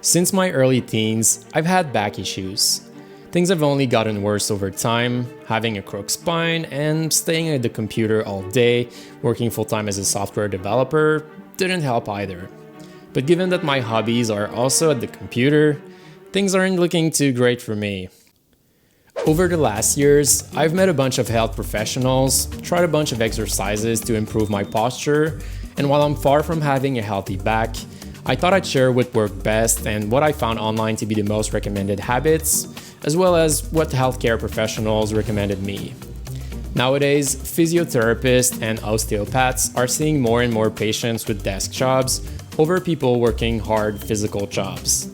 Since my early teens, I've had back issues. Things have only gotten worse over time, having a crooked spine and staying at the computer all day, working full-time as a software developer, didn't help either. But given that my hobbies are also at the computer, things aren't looking too great for me. Over the last years, I've met a bunch of health professionals, tried a bunch of exercises to improve my posture, and while I'm far from having a healthy back, I thought I'd share what worked best and what I found online to be the most recommended habits, as well as what healthcare professionals recommended me. Nowadays, physiotherapists and osteopaths are seeing more and more patients with desk jobs over people working hard physical jobs.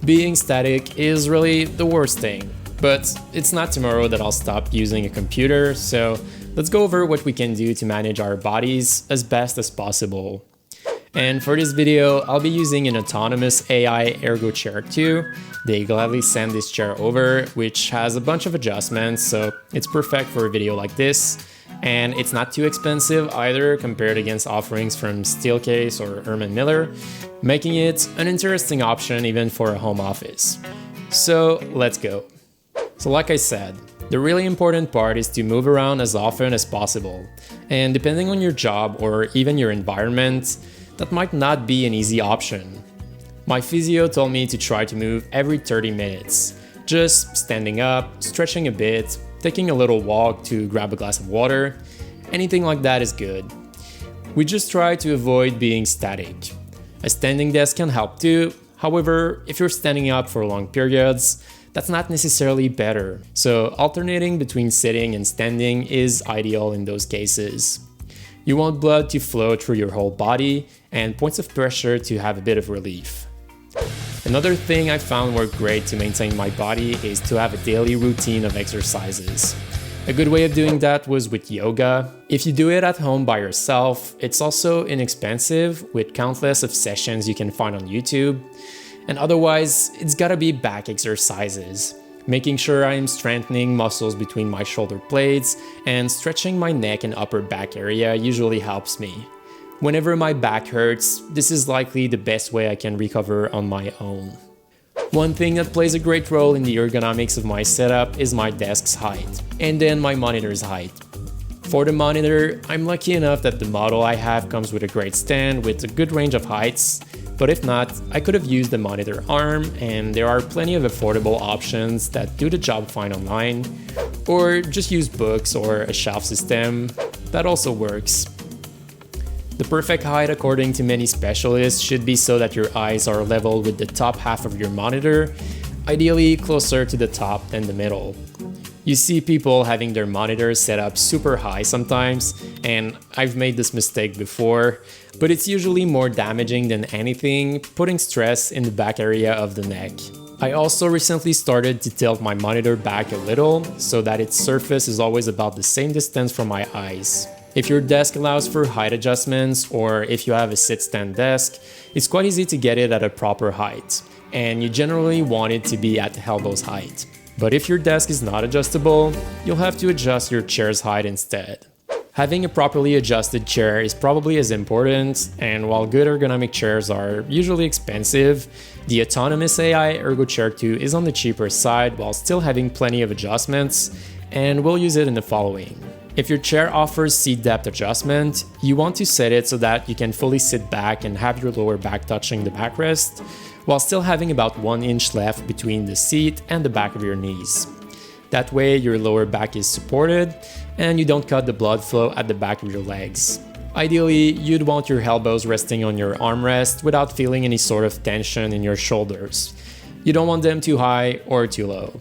Being static is really the worst thing, but it's not tomorrow that I'll stop using a computer, so let's go over what we can do to manage our bodies as best as possible. And for this video, I'll be using an autonomous AI ErgoChair 2. They gladly send this chair over, which has a bunch of adjustments, so it's perfect for a video like this. And it's not too expensive either compared against offerings from Steelcase or Herman Miller, making it an interesting option even for a home office. So let's go. So like I said, the really important part is to move around as often as possible. And depending on your job or even your environment, that might not be an easy option. My physio told me to try to move every 30 minutes, just standing up, stretching a bit, taking a little walk to grab a glass of water. Anything like that is good. We just try to avoid being static. A standing desk can help too, however, if you're standing up for long periods, that's not necessarily better. So alternating between sitting and standing is ideal in those cases. You want blood to flow through your whole body and points of pressure to have a bit of relief. Another thing I found worked great to maintain my body is to have a daily routine of exercises. A good way of doing that was with yoga. If you do it at home by yourself, it's also inexpensive with countless of sessions you can find on YouTube. And otherwise, it's gotta be back exercises. Making sure I'm strengthening muscles between my shoulder blades and stretching my neck and upper back area usually helps me. Whenever my back hurts, this is likely the best way I can recover on my own. One thing that plays a great role in the ergonomics of my setup is my desk's height, and then my monitor's height. For the monitor, I'm lucky enough that the model I have comes with a great stand with a good range of heights, but if not, I could have used the monitor arm, and there are plenty of affordable options that do the job fine online, or just use books or a shelf system. That also works. The perfect height, according to many specialists, should be so that your eyes are level with the top half of your monitor, ideally closer to the top than the middle. You see people having their monitors set up super high sometimes, and I've made this mistake before, but it's usually more damaging than anything, putting stress in the back area of the neck. I also recently started to tilt my monitor back a little so that its surface is always about the same distance from my eyes. If your desk allows for height adjustments, or if you have a sit-stand desk, it's quite easy to get it at a proper height, and you generally want it to be at elbows height. But if your desk is not adjustable, you'll have to adjust your chair's height instead. Having a properly adjusted chair is probably as important, and while good ergonomic chairs are usually expensive, the autonomous AI ErgoChair 2 is on the cheaper side while still having plenty of adjustments, and we'll use it in the following. If your chair offers seat depth adjustment, you want to set it so that you can fully sit back and have your lower back touching the backrest, while still having about 1 inch left between the seat and the back of your knees. That way your lower back is supported and you don't cut the blood flow at the back of your legs. Ideally, you'd want your elbows resting on your armrest without feeling any sort of tension in your shoulders. You don't want them too high or too low.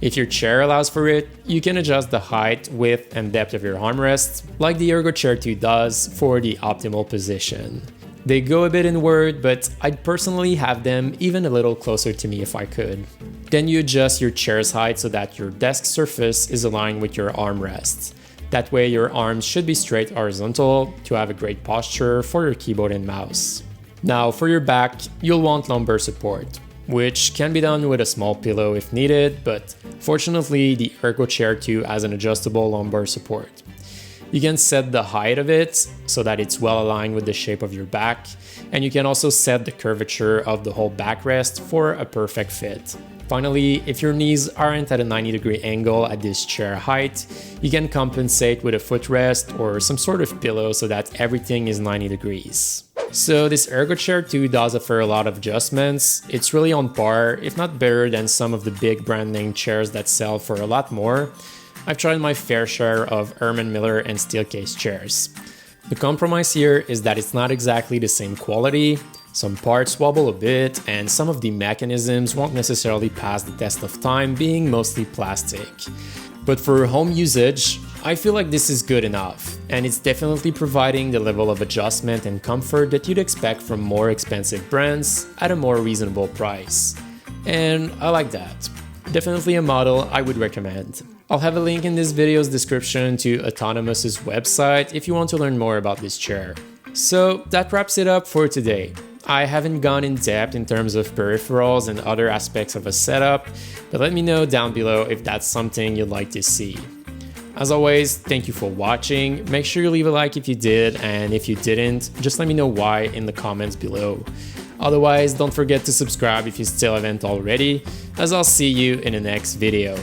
If your chair allows for it, you can adjust the height, width, and depth of your armrests, like the ErgoChair 2 does, for the optimal position. They go a bit inward, but I'd personally have them even a little closer to me if I could. Then you adjust your chair's height so that your desk surface is aligned with your armrests. That way your arms should be straight horizontal to have a great posture for your keyboard and mouse. Now for your back, you'll want lumbar support, which can be done with a small pillow if needed, but fortunately the ErgoChair 2 has an adjustable lumbar support. You can set the height of it so that it's well aligned with the shape of your back, and you can also set the curvature of the whole backrest for a perfect fit. Finally, if your knees aren't at a 90-degree angle at this chair height, you can compensate with a footrest or some sort of pillow so that everything is 90 degrees. So this ErgoChair 2 does offer a lot of adjustments. It's really on par, if not better, than some of the big brand name chairs that sell for a lot more. I've tried my fair share of Herman Miller and Steelcase chairs. The compromise here is that it's not exactly the same quality, some parts wobble a bit, and some of the mechanisms won't necessarily pass the test of time, being mostly plastic. But for home usage, I feel like this is good enough, and it's definitely providing the level of adjustment and comfort that you'd expect from more expensive brands at a more reasonable price. And I like that. Definitely a model I would recommend. I'll have a link in this video's description to Autonomous's website if you want to learn more about this chair. So that wraps it up for today. I haven't gone in depth in terms of peripherals and other aspects of a setup, but let me know down below if that's something you'd like to see. As always, thank you for watching. Make sure you leave a like if you did, and if you didn't, just let me know why in the comments below. Otherwise, don't forget to subscribe if you still haven't already, as I'll see you in the next video.